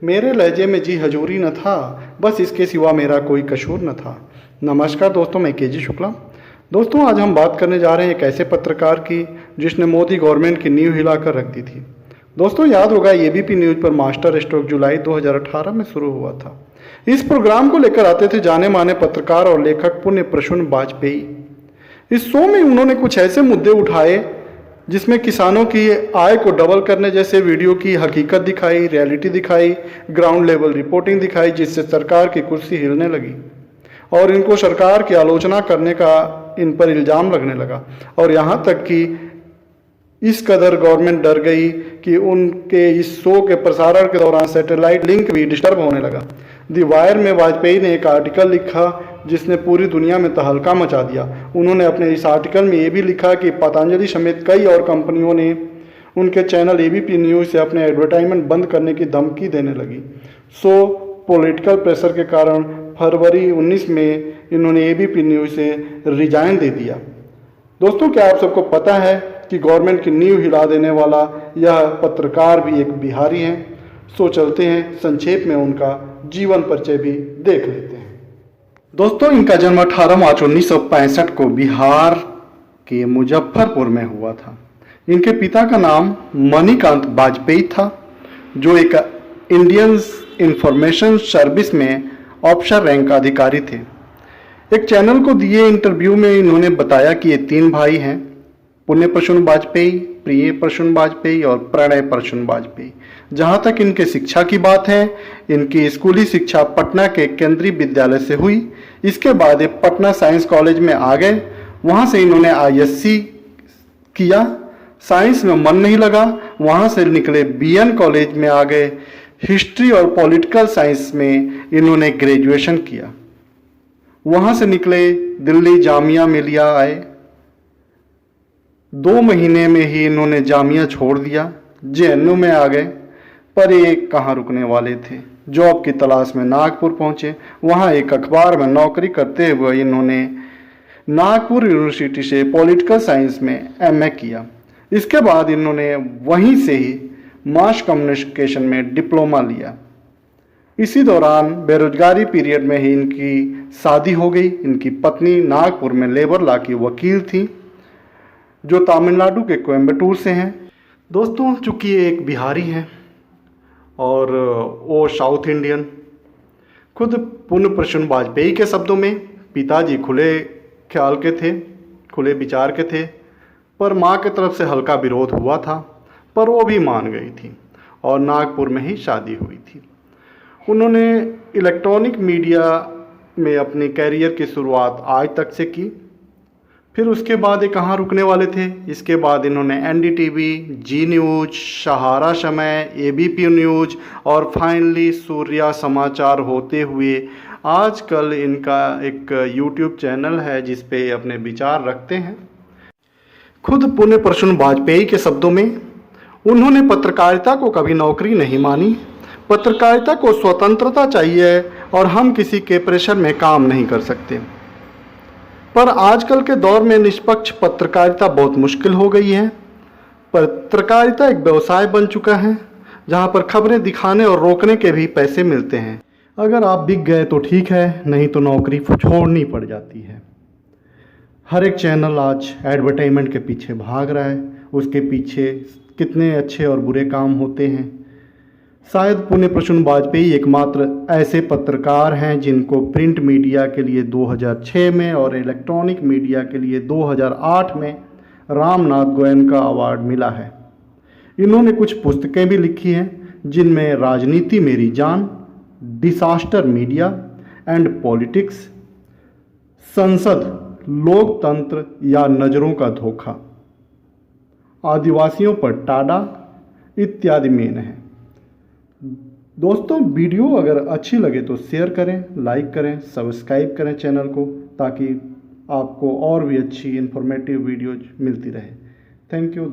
मेरे लहजे में जी हजूरी न था, बस इसके सिवा मेरा कोई कसूर न था। नमस्कार दोस्तों, मैं केजी शुक्ला। दोस्तों, आज हम बात करने जा रहे हैं एक ऐसे पत्रकार की जिसने मोदी गवर्नमेंट की नींव हिलाकर रख दी थी। दोस्तों, याद होगा एबीपी न्यूज़ पर मास्टर स्ट्रोक जुलाई 2018 में शुरू हुआ था। इस प्रोग्राम को लेकर आते थे जाने माने पत्रकार और लेखक पुण्य प्रसून वाजपेयी। इस शो में उन्होंने कुछ ऐसे मुद्दे उठाए जिसमें किसानों की आय को डबल करने जैसे वीडियो की हकीकत दिखाई, रियलिटी दिखाई, ग्राउंड लेवल रिपोर्टिंग दिखाई, जिससे सरकार की कुर्सी हिलने लगी और इनको सरकार की आलोचना करने का इन पर इल्ज़ाम लगने लगा। और यहाँ तक कि इस कदर गवर्नमेंट डर गई कि उनके इस शो के प्रसारण के दौरान सैटेलाइट लिंक भी डिस्टर्ब होने लगा। दी वायर में वाजपेयी ने एक आर्टिकल लिखा जिसने पूरी दुनिया में तहलका मचा दिया। उन्होंने अपने इस आर्टिकल में ये भी लिखा कि पतंजलि समेत कई और कंपनियों ने उनके चैनल एबीपी न्यूज़ से अपने एडवर्टाइजमेंट बंद करने की धमकी देने लगी। सो पॉलिटिकल प्रेशर के कारण फरवरी 19 में इन्होंने एबीपी न्यूज़ से रिजाइन दे दिया। दोस्तों, क्या आप सबको पता है कि गवर्नमेंट की नींव हिला देने वाला यह पत्रकार भी एक बिहारी हैं? सो चलते हैं, संक्षेप में उनका जीवन परिचय भी देख लेते हैं। दोस्तों, इनका जन्म 18 मार्च 1965 को बिहार के मुजफ्फरपुर में हुआ था। इनके पिता का नाम मणिकांत वाजपेयी था, जो एक इंडियन इंफॉर्मेशन सर्विस में ऑफिसर रैंक अधिकारी थे। एक चैनल को दिए इंटरव्यू में इन्होंने बताया कि ये 3 भाई हैं, पुण्य प्रसून वाजपेयी, प्रिय प्रसून वाजपेयी और प्रणय प्रसून वाजपेयी। जहाँ तक इनके शिक्षा की बात है, इनकी स्कूली शिक्षा पटना के केंद्रीय विद्यालय से हुई। इसके बाद ये पटना साइंस कॉलेज में आ गए। वहाँ से इन्होंने आईएससी किया। साइंस में मन नहीं लगा, वहाँ से निकले बीएन कॉलेज में आ गए। हिस्ट्री और पॉलिटिकल साइंस में इन्होंने ग्रेजुएशन किया। वहाँ से निकले दिल्ली जामिया मिलिया आए। 2 महीने में ही इन्होंने जामिया छोड़ दिया, जेएनयू में आ गए। पर ये कहाँ रुकने वाले थे, जॉब की तलाश में नागपुर पहुँचे। वहाँ एक अखबार में नौकरी करते हुए इन्होंने नागपुर यूनिवर्सिटी से पॉलिटिकल साइंस में एमए किया। इसके बाद इन्होंने वहीं से ही मास कम्युनिकेशन में डिप्लोमा लिया। इसी दौरान बेरोजगारी पीरियड में ही इनकी शादी हो गई। इनकी पत्नी नागपुर में लेबर लॉ की वकील थी, जो तमिलनाडु के कोयम्बटूर से हैं। दोस्तों, चूँकि ये एक बिहारी हैं और वो साउथ इंडियन, खुद पुण्य प्रसून वाजपेयी के शब्दों में पिताजी खुले ख्याल के थे, खुले विचार के थे, पर माँ की तरफ से हल्का विरोध हुआ था, पर वो भी मान गई थी और नागपुर में ही शादी हुई थी। उन्होंने इलेक्ट्रॉनिक मीडिया में अपने कैरियर की शुरुआत आज तक से की। फिर उसके बाद ये कहाँ रुकने वाले थे, इसके बाद इन्होंने एनडीटीवी, जी न्यूज़, सहारा समय, एबीपी न्यूज़ और फाइनली सूर्या समाचार होते हुए आजकल इनका एक यूट्यूब चैनल है जिस पे अपने विचार रखते हैं। खुद पुण्य प्रसून वाजपेयी के शब्दों में, उन्होंने पत्रकारिता को कभी नौकरी नहीं मानी। पत्रकारिता को स्वतंत्रता चाहिए और हम किसी के प्रेशर में काम नहीं कर सकते। पर आजकल के दौर में निष्पक्ष पत्रकारिता बहुत मुश्किल हो गई है। पत्रकारिता एक व्यवसाय बन चुका है, जहां पर खबरें दिखाने और रोकने के भी पैसे मिलते हैं। अगर आप बिक गए तो ठीक है, नहीं तो नौकरी छोड़नी पड़ जाती है। हर एक चैनल आज एडवर्टाइजमेंट के पीछे भाग रहा है। उसके पीछे कितने अच्छे और बुरे काम होते हैं। शायद पुण्य प्रसून वाजपेयी एकमात्र ऐसे पत्रकार हैं जिनको प्रिंट मीडिया के लिए 2006 में और इलेक्ट्रॉनिक मीडिया के लिए 2008 में रामनाथ गोयनका अवार्ड मिला है। इन्होंने कुछ पुस्तकें भी लिखी हैं, जिनमें राजनीति मेरी जान, डिसास्टर मीडिया एंड पॉलिटिक्स, संसद, लोकतंत्र या नज़रों का धोखा, आदिवासियों पर टाडा इत्यादि मेन है। दोस्तों, वीडियो अगर अच्छी लगे तो शेयर करें, लाइक करें, सब्सक्राइब करें चैनल को, ताकि आपको और भी अच्छी इन्फॉर्मेटिव वीडियोज मिलती रहे। Thank you.